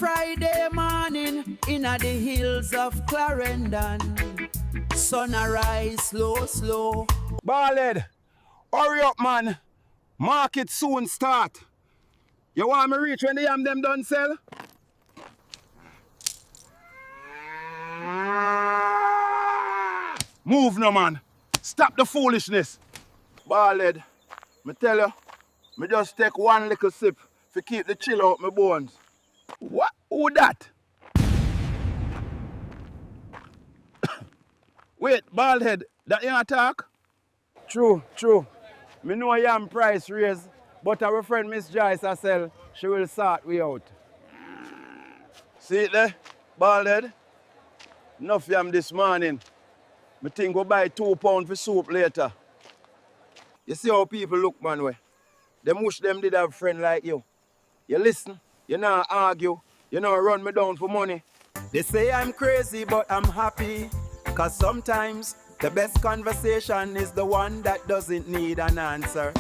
Friday morning in the hills of Clarendon. Sun arise slow, slow. Baldhead, hurry up, man. Market soon start. You want me reach when the yam them done sell? Move no, man. Stop the foolishness. Baldhead, me tell you, me just take one little sip to keep the chill out my bones. What? Who that? Wait, Baldhead, that you talk? True. Me know yam price raise, but our friend Miss Joyce herself, she will sort we out. See it there, Baldhead? Enough yam this morning. Me think we'll buy £2 for soup later. You see how people look, man, way? Them wish them did have a friend like you. You listen, you not argue, you not run me down for money. They say I'm crazy, but I'm happy. Cause sometimes the best conversation is the one that doesn't need an answer.